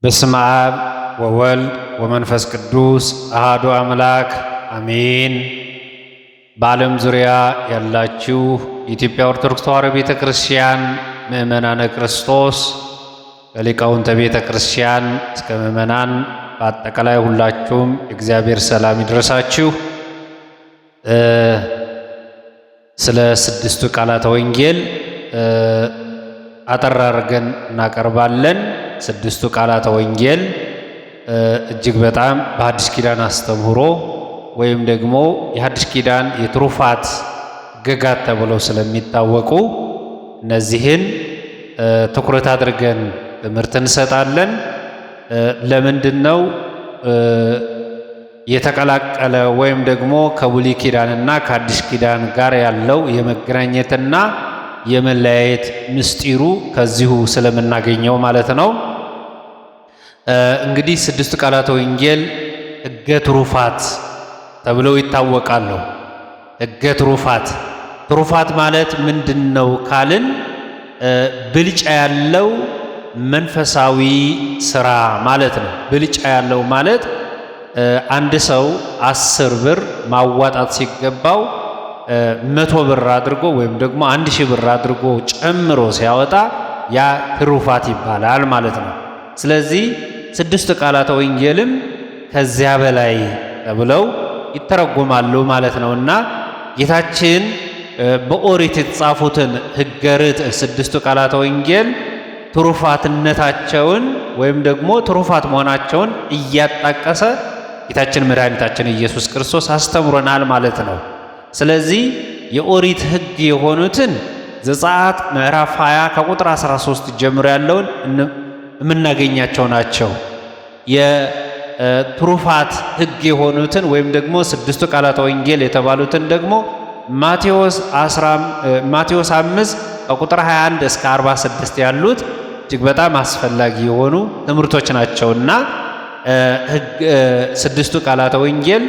በስመ አብ ወወልድ ወመንፈስ ቅዱስ አሐዱ አምላክ አሜን። በዓለም ዙሪያ ያላችሁ የኢትዮጵያ ኦርቶዶክስ ተዋሕዶ ቤተ ክርስቲያን ምእመናነ ክርስቶስ ከሊቃውንተ ቤተ ክርስቲያን እስከ ምእመናን በአጠቃላይ ሁላችሁም የእግዚአብሔር ሰላም ይድረሳችሁ። ስለ ስድስቱ ቃላተ ወንጌል አጠር አድርገን እናቀርባለን። ስድስቱ ቃላተ ወንጌል እጅግ በጣም በሐዲስ ኪዳን አስተምህሮ ወይም ደግሞ የሐዲስ ኪዳን የትሩፋት ሕግጋት ተብለው ስለሚታወቁ እነዚህን ትኩረት አድርገን ትምህርት እንሰጣለን። ለምንድነው የተቀላቀለ ወይም ደግሞ ከብሉይ ኪዳንና ከሐዲስ ኪዳን ጋር ያለው የመገናኘትና የመለያየት ምስጢሩ ከዚሁ ስለምናገኘው ማለት ነው። እንግዲህ ስድስቱ ቃላተ ወንጌል ሕገ ትሩፋት ተብለው ይታወቃሉ። ሕገ ትሩፋት ትሩፋት ማለት ምንድነው ካልን ብልጫ ያለው መንፈሳዊ ስራ ማለት ነው። ብልጫ ያለው ማለት አንድ ሰው 10 ብር ማዋጣት ሲገባው 100 ብር አድርጎ ወይም ደግሞ 1000 ብር አድርጎ ጨምሮ ሲያወጣ ያ ትሩፋት ይባላል ማለት ነው። ስለዚህ ስድስቱ ቃላተ ወንጌልም ከዚያ በላይ ተብለው ይተረጎማሉ ማለት ነውና ጌታችን በኦሪት የተጻፉትን ሕገ ርትዕ ስድስቱ ቃላተ ወንጌል ትሩፋትነታቸውን ወይም ደግሞ ትሩፋት መሆናቸውን እያጣቀሰ ጌታችን መድኃኒታችን ኢየሱስ ክርስቶስ አስተምሮናል ማለት ነው። ስለዚህ የኦሪት ሕግ የሆኑትን ዘጸአት ምዕራፍ 20 ከቁጥር 13 ጀምሮ ያለውን የምናገኛቸው ናቸው። የትሩፋት ሕግ የሆኑትን ወይም ደግሞ ስድስቱ ቃላተ ወንጌል የተባሉትን ደግሞ ማቴዎስ 5 ከቁጥር 21 እስከ 46 ያሉት እጅግ በጣም አስፈላጊ የሆኑ ትምህርቶች ናቸውና ስድስቱ ቃላተ ወንጌል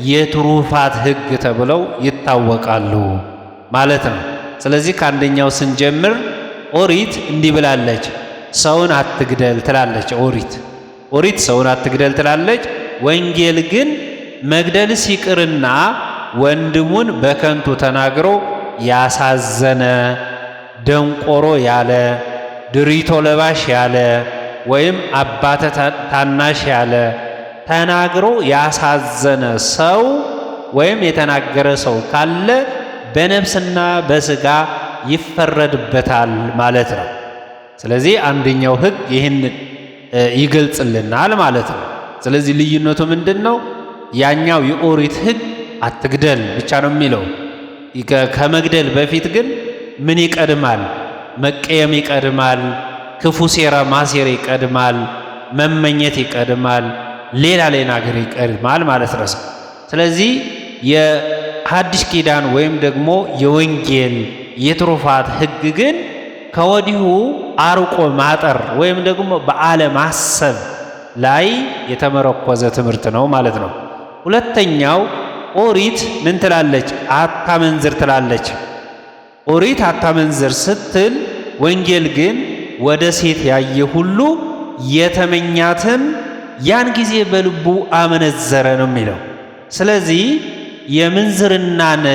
የትሩፋት ሕግ ተብለው ይታወቃሉ ማለት ነው። ስለዚህ ከአንደኛው ስንጀምር ኦሪት እንዲህ ብላለች፣ ሰውን አትግደል ትላለች። ኦሪት ሰውን አትግደል ትላለች። ወንጌል ግን መግደል ሲቅርና ወንድሙን በከንቱ ተናግሮ ያሳዘነ፣ ደንቆሮ ያለ፣ ድሪቶ ለባሽ ያለ ወይም አባተ ታናሽ ያለ ተናግሮ ያሳዘነ ሰው ወይም የተናገረ ሰው ካለ በነፍስና በሥጋ ይፈረድበታል ማለት ነው። ስለዚህ አንደኛው ሕግ ይህን ይገልጽልናል ማለት ነው። ስለዚህ ልዩነቱ ምንድን ነው? ያኛው የኦሪት ሕግ አትግደል ብቻ ነው የሚለው። ከመግደል በፊት ግን ምን ይቀድማል? መቀየም ይቀድማል። ክፉ ሴራ ማሴር ይቀድማል። መመኘት ይቀድማል። ሌላ ነገር ይቀድማል ማለት ነው። ስለዚህ የሐዲስ ኪዳን ወይም ደግሞ የወንጌል የትሩፋት ሕግ ግን ከወዲሁ አርቆ ማጠር ወይም ደግሞ በአለማሰብ ላይ የተመረኮዘ ትምህርት ነው ማለት ነው። ሁለተኛው ኦሪት ምን ትላለች? አታመንዝር ትላለች። ኦሪት አታመንዝር ስትል፣ ወንጌል ግን ወደ ሴት ያየ ሁሉ የተመኛትም ያን ጊዜ በልቡ አመነዘረ ነው የሚለው። ስለዚህ የምንዝርናን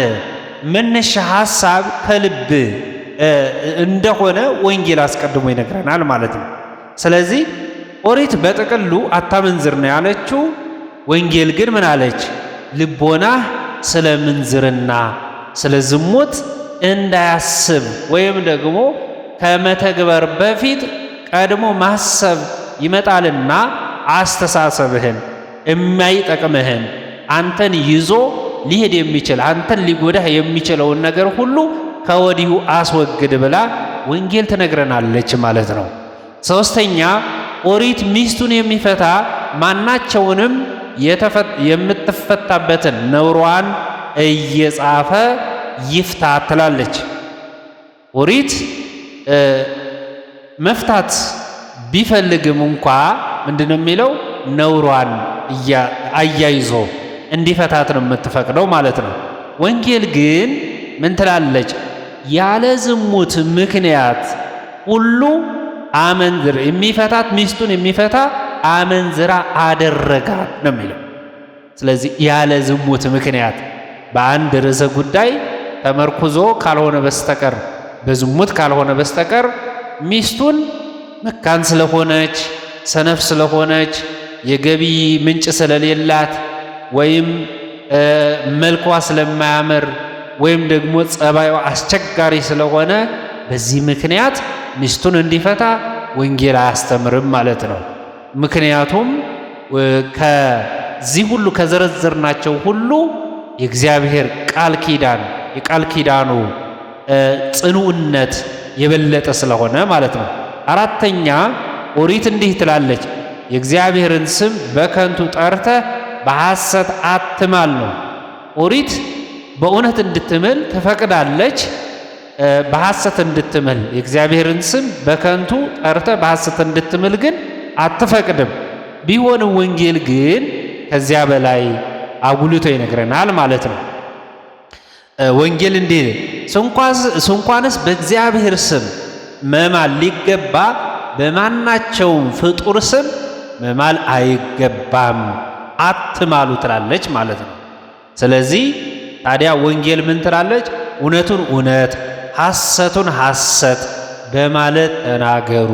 መነሻ ሐሳብ ከልብ እንደሆነ ወንጌል አስቀድሞ ይነግረናል ማለት ነው። ስለዚህ ኦሪት በጥቅሉ አታመንዝር ነው ያለችው። ወንጌል ግን ምን አለች? ልቦናህ ስለ ምንዝርና ስለ ዝሙት እንዳያስብ ወይም ደግሞ ከመተግበር በፊት ቀድሞ ማሰብ ይመጣልና አስተሳሰብህን የማይጠቅምህን አንተን ይዞ ሊሄድ የሚችል አንተን ሊጎዳህ የሚችለውን ነገር ሁሉ ከወዲሁ አስወግድ ብላ ወንጌል ትነግረናለች ማለት ነው። ሶስተኛ ኦሪት ሚስቱን የሚፈታ ማናቸውንም የምትፈታበትን ነውሯን እየጻፈ ይፍታ ትላለች። ኦሪት መፍታት ቢፈልግም እንኳ ምንድነው የሚለው? ነውሯን አያይዞ እንዲፈታት ነው የምትፈቅደው ማለት ነው። ወንጌል ግን ምን ትላለች? ያለ ዝሙት ምክንያት ሁሉ አመንዝር የሚፈታት ሚስቱን የሚፈታ አመንዝራ አደረጋት ነው የሚለው። ስለዚህ ያለ ዝሙት ምክንያት በአንድ ርዕሰ ጉዳይ ተመርኩዞ ካልሆነ በስተቀር በዝሙት ካልሆነ በስተቀር ሚስቱን መካን ስለሆነች፣ ሰነፍ ስለሆነች፣ የገቢ ምንጭ ስለሌላት ወይም መልኳ ስለማያምር ወይም ደግሞ ጸባዩ አስቸጋሪ ስለሆነ በዚህ ምክንያት ሚስቱን እንዲፈታ ወንጌል አያስተምርም ማለት ነው። ምክንያቱም ከዚህ ሁሉ ከዘረዘርናቸው ሁሉ የእግዚአብሔር ቃል ኪዳን የቃል ኪዳኑ ጽኑዕነት የበለጠ ስለሆነ ማለት ነው። አራተኛ ኦሪት እንዲህ ትላለች፣ የእግዚአብሔርን ስም በከንቱ ጠርተህ በሐሰት አትማል ነው። ኦሪት በእውነት እንድትምል ትፈቅዳለች። በሐሰት እንድትምል የእግዚአብሔርን ስም በከንቱ ጠርተህ በሐሰት እንድትምል ግን አትፈቅድም። ቢሆንም ወንጌል ግን ከዚያ በላይ አጉልቶ ይነግረናል ማለት ነው። ወንጌል እንዲህ ስንኳንስ በእግዚአብሔር ስም መማል ሊገባ በማናቸውም ፍጡር ስም መማል አይገባም፣ አትማሉ ትላለች ማለት ነው። ስለዚህ ታዲያ ወንጌል ምን ትላለች? እውነቱን እውነት ሐሰቱን ሐሰት በማለት ተናገሩ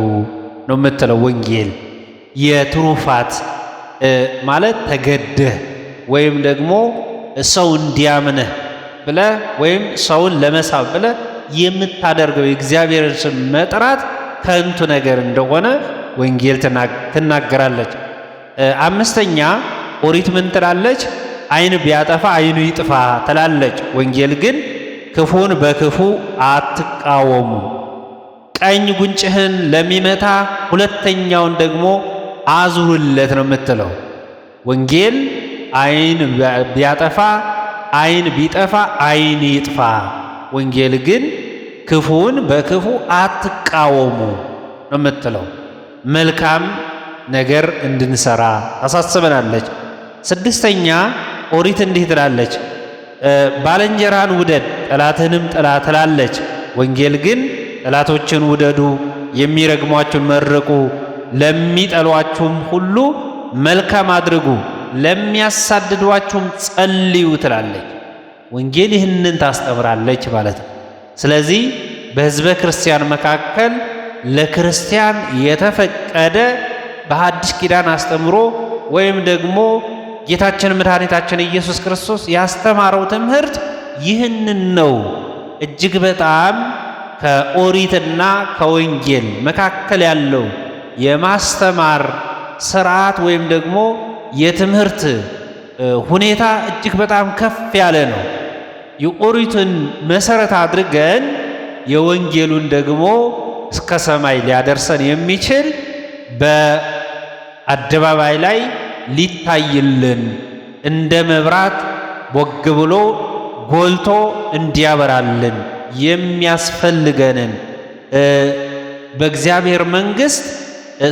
ነው የምትለው ወንጌል። የትሩፋት ማለት ተገደህ ወይም ደግሞ ሰው እንዲያምንህ ብለህ ወይም ሰውን ለመሳብ ብለህ የምታደርገው የእግዚአብሔርን ስም መጥራት ከንቱ ነገር እንደሆነ ወንጌል ትናገራለች። አምስተኛ ኦሪት ምን ትላለች? ዓይን ቢያጠፋ ዓይኑ ይጥፋ ትላለች። ወንጌል ግን ክፉን በክፉ አትቃወሙ፣ ቀኝ ጉንጭህን ለሚመታ ሁለተኛውን ደግሞ አዙርለት ነው የምትለው። ወንጌል ዓይን ቢያጠፋ ዓይን ቢጠፋ ዓይን ይጥፋ። ወንጌል ግን ክፉን በክፉ አትቃወሙ ነው የምትለው። መልካም ነገር እንድንሰራ ታሳስበናለች። ስድስተኛ ኦሪት እንዲህ ትላለች፣ ባልንጀራን ውደድ ጠላትህንም ጥላ ትላለች። ወንጌል ግን ጠላቶችን ውደዱ፣ የሚረግሟችሁን መርቁ፣ ለሚጠሏችሁም ሁሉ መልካም አድርጉ፣ ለሚያሳድዷችሁም ጸልዩ ትላለች። ወንጌል ይህንን ታስተምራለች ማለት ነው። ስለዚህ በሕዝበ ክርስቲያን መካከል ለክርስቲያን የተፈቀደ በሐዲስ ኪዳን አስተምሮ ወይም ደግሞ ጌታችን መድኃኒታችን ኢየሱስ ክርስቶስ ያስተማረው ትምህርት ይህንን ነው። እጅግ በጣም ከኦሪትና ከወንጌል መካከል ያለው የማስተማር ስርዓት ወይም ደግሞ የትምህርት ሁኔታ እጅግ በጣም ከፍ ያለ ነው። የኦሪትን መሰረት አድርገን የወንጌሉን ደግሞ እስከ ሰማይ ሊያደርሰን የሚችል በአደባባይ ላይ ሊታይልን እንደ መብራት ቦግ ብሎ ጎልቶ እንዲያበራልን የሚያስፈልገንን በእግዚአብሔር መንግሥት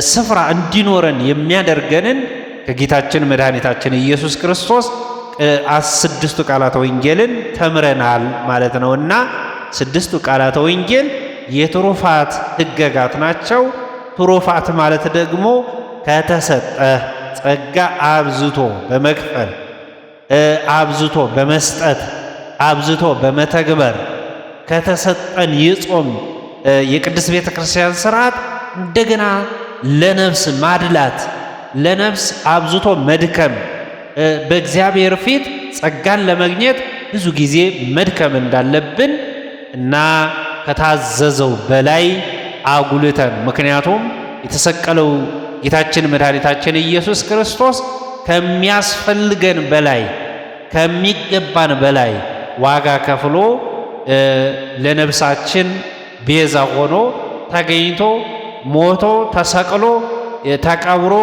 ስፍራ እንዲኖረን የሚያደርገንን ከጌታችን መድኃኒታችን ኢየሱስ ክርስቶስ ስድስቱ ቃላተ ወንጌልን ተምረናል ማለት ነውና ስድስቱ ቃላተ ወንጌል የትሩፋት ሕገጋት ናቸው። ትሩፋት ማለት ደግሞ ከተሰጠ ጸጋ አብዝቶ በመክፈል አብዝቶ በመስጠት አብዝቶ በመተግበር ከተሰጠን የጾም የቅድስት ቤተ ክርስቲያን ስርዓት እንደገና ለነፍስ ማድላት ለነፍስ አብዝቶ መድከም በእግዚአብሔር ፊት ጸጋን ለማግኘት ብዙ ጊዜ መድከም እንዳለብን እና ከታዘዘው በላይ አጉልተን ምክንያቱም የተሰቀለው ጌታችን መድኃኒታችን ኢየሱስ ክርስቶስ ከሚያስፈልገን በላይ ከሚገባን በላይ ዋጋ ከፍሎ ለነፍሳችን ቤዛ ሆኖ ተገኝቶ ሞቶ ተሰቅሎ ተቀብሮ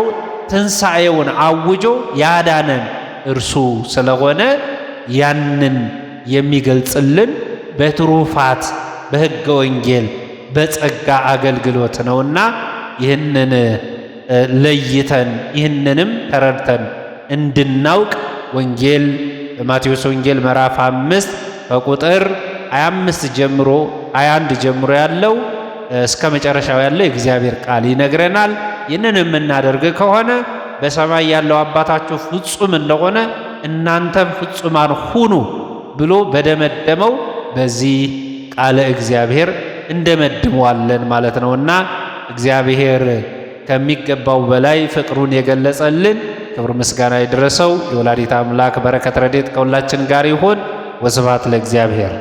ትንሣኤውን አውጆ ያዳነን እርሱ ስለሆነ ያንን የሚገልጽልን በትሩፋት በሕገ ወንጌል በጸጋ አገልግሎት ነውና ይህንን ለይተን ይህንንም ተረድተን እንድናውቅ ወንጌል በማቴዎስ ወንጌል ምዕራፍ 5 ከቁጥር 25 ጀምሮ 21 ጀምሮ ያለው እስከ መጨረሻው ያለው የእግዚአብሔር ቃል ይነግረናል። ይህንን የምናደርግ ከሆነ በሰማይ ያለው አባታችሁ ፍጹም እንደሆነ እናንተም ፍጹማን ሁኑ ብሎ በደመደመው በዚህ ቃለ እግዚአብሔር እንደመድመዋለን ማለት ነውና እግዚአብሔር ከሚገባው በላይ ፍቅሩን የገለጸልን ክብር ምስጋና ይድረሰው። የወላዲተ አምላክ በረከት ረድኤት ከሁላችን ጋር ይሁን። ወስብሐት ለእግዚአብሔር።